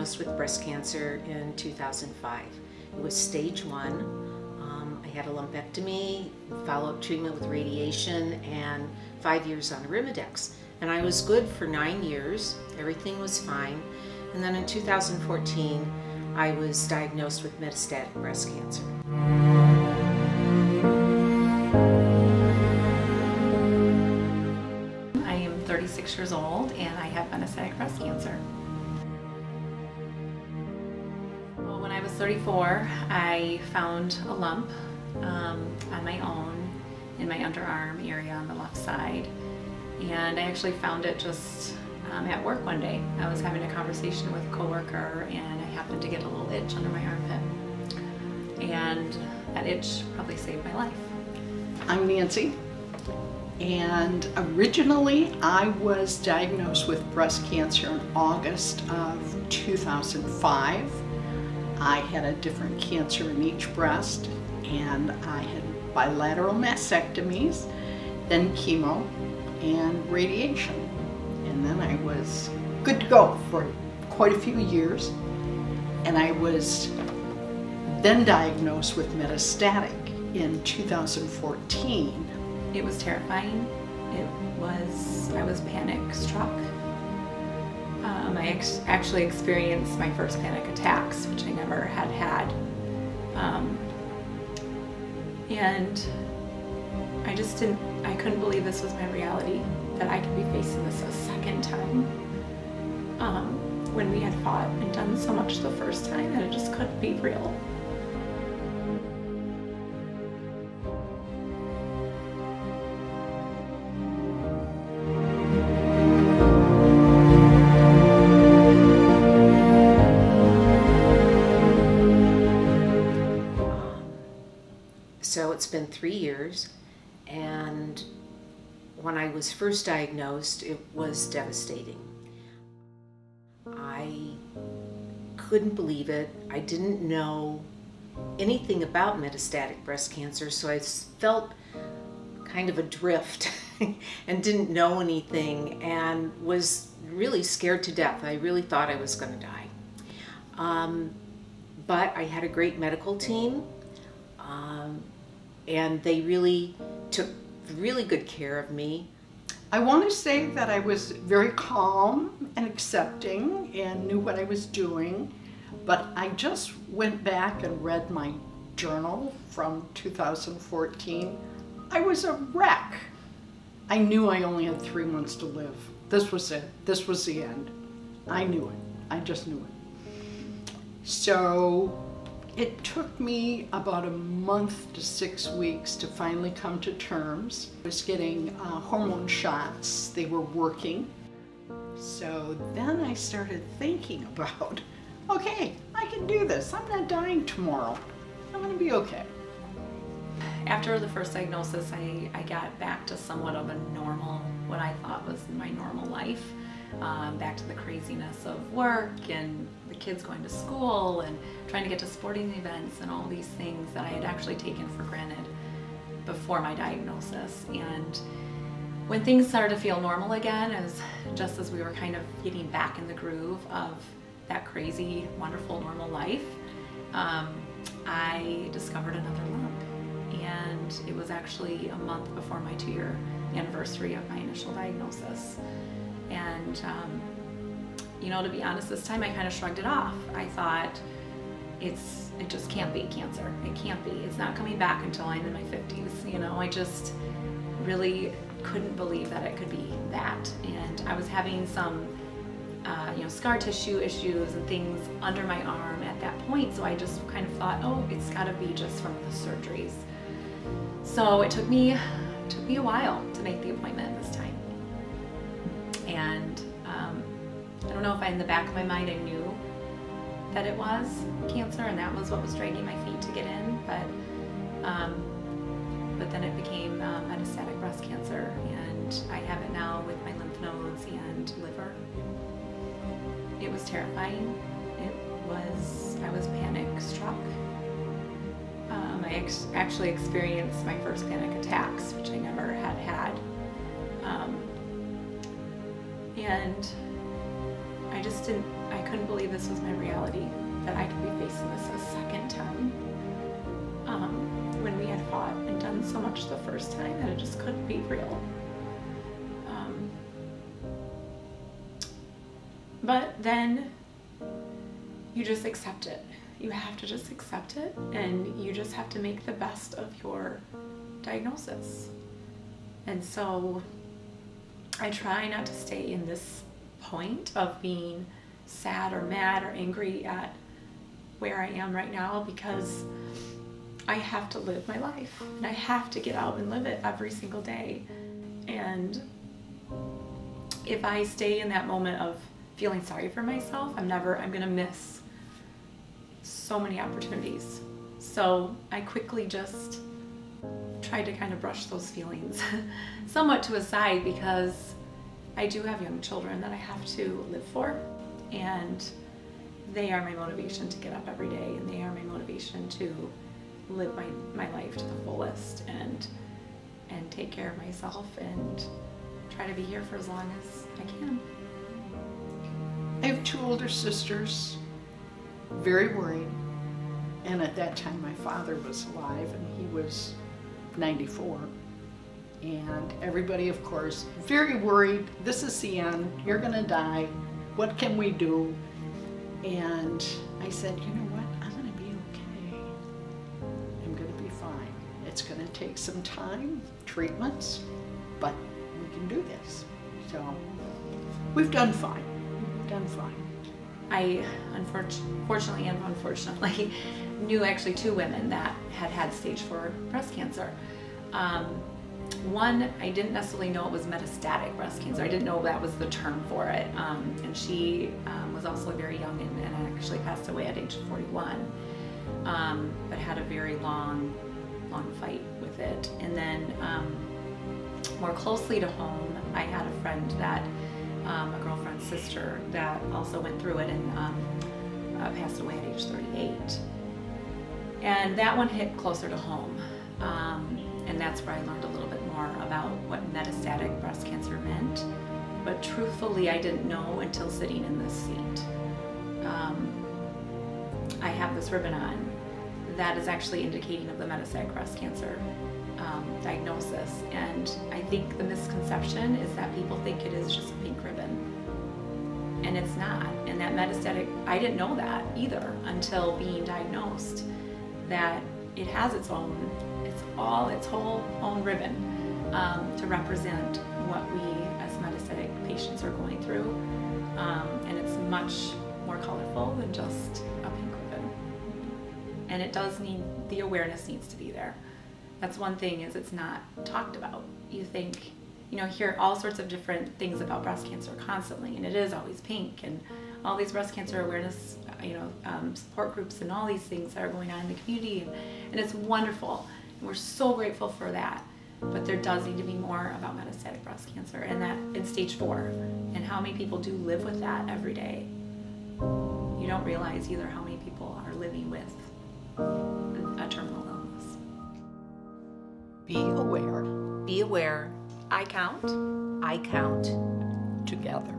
diagnosed with breast cancer in 2005. It was stage 1. I had a lumpectomy, follow-up treatment with radiation, and 5 years on Arimidex. And I was good for 9 years. Everything was fine. And then in 2014, I was diagnosed with metastatic breast cancer. I am 36 years old and I have metastatic breast cancer. Well, when I was 34, I found a lump on my own in my underarm area on the left side. And I actually found it just at work one day. I was having a conversation with a coworker and I happened to get a little itch under my armpit. And that itch probably saved my life. I'm Nancy, and originally I was diagnosed with breast cancer in August of 2005. I had a different cancer in each breast, and I had bilateral mastectomies, then chemo and radiation. And then I was good to go for quite a few years. And I was then diagnosed with metastatic in 2014. It was terrifying. I was panic struck. I actually experienced my first panic attacks, which I never had had. And I couldn't believe this was my reality, that I could be facing this a second time. When we had fought and done so much the first time, and it just couldn't be real. So it's been 3 years, and when I was first diagnosed, it was devastating. I couldn't believe it. I didn't know anything about metastatic breast cancer, so I felt kind of adrift and didn't know anything and was really scared to death. I really thought I was going to die. But I had a great medical team, and they really took really good care of me. I want to say that I was very calm and accepting and knew what I was doing, but I just went back and read my journal from 2014. I was a wreck. I knew I only had 3 months to live. This was it. This was the end. I knew it. I just knew it. So it took me about a month to 6 weeks to finally come to terms. I was getting hormone shots. They were working. So then I started thinking about, okay, I can do this. I'm not dying tomorrow. I'm gonna be okay. After the first diagnosis, I got back to somewhat of a normal, what I thought was my normal life. Back to the craziness of work and the kids going to school and trying to get to sporting events and all these things that I had actually taken for granted before my diagnosis. And when things started to feel normal again, just as we were kind of getting back in the groove of that crazy, wonderful, normal life, I discovered another lump. And it was actually a month before my 2-year anniversary of my initial diagnosis. And, you know, to be honest, this time I kind of shrugged it off. I thought, it just can't be cancer. It can't be. It's not coming back until I'm in my 50s. You know, I just really couldn't believe that it could be that. And I was having some, you know, scar tissue issues and things under my arm at that point. So I just kind of thought, oh, it's got to be just from the surgeries. So it took me a while to make the appointment this time. And I don't know if in the back of my mind I knew that it was cancer and that was what was dragging my feet to get in, but then it became metastatic breast cancer, and I have it now with my lymph nodes and liver. It was terrifying. I was panic struck. I actually experienced my first panic attacks, which I never had had. And I I couldn't believe this was my reality, that I could be facing this a second time. When we had fought and done so much the first time that it just couldn't be real. But then you just accept it. You have to just accept it, and you just have to make the best of your diagnosis. And so I try not to stay in this point of being sad or mad or angry at where I am right now, because I have to live my life and I have to get out and live it every single day. And if I stay in that moment of feeling sorry for myself, I'm gonna miss so many opportunities. So I quickly just tried to kind of brush those feelings somewhat to a side, because I do have young children that I have to live for, and they are my motivation to get up every day, and they are my motivation to live my life to the fullest and take care of myself and try to be here for as long as I can. I have two older sisters, very worried, and at that time my father was alive and he was 94, and everybody, of course, very worried. This is the end, you're gonna die, what can we do? And I said, you know what, I'm gonna be okay. I'm gonna be fine. It's gonna take some time, treatments, but we can do this. So we've done fine. We've done fine. I unfortunately and unfortunately knew actually two women that had stage 4 breast cancer. One, I didn't necessarily know it was metastatic breast cancer. I didn't know that was the term for it. And she was also very young and actually passed away at age 41, but had a very long fight with it. And then more closely to home, I had a friend that, a girlfriend's sister, that also went through it and passed away at age 38. And that one hit closer to home. And that's where I learned a little bit more about what metastatic breast cancer meant. But truthfully, I didn't know until sitting in this seat. I have this ribbon on that is actually indicating of the metastatic breast cancer diagnosis. And I think the misconception is that people think it is just a pink ribbon. And it's not. And that metastatic, I didn't know that either until being diagnosed, that it has its whole own ribbon to represent what we as metastatic patients are going through. And it's much more colorful than just a pink ribbon. And it does need, the awareness needs to be there. That's one thing, is it's not talked about. You think, you know, hear all sorts of different things about breast cancer constantly, and it is always pink, and all these breast cancer awareness, support groups and all these things that are going on in the community, and it's wonderful. And we're so grateful for that. But there does need to be more about metastatic breast cancer, and that in stage 4, and how many people do live with that every day. You don't realize either how many people are living with a terminal illness. Be aware. Be aware. I count. I count. Together.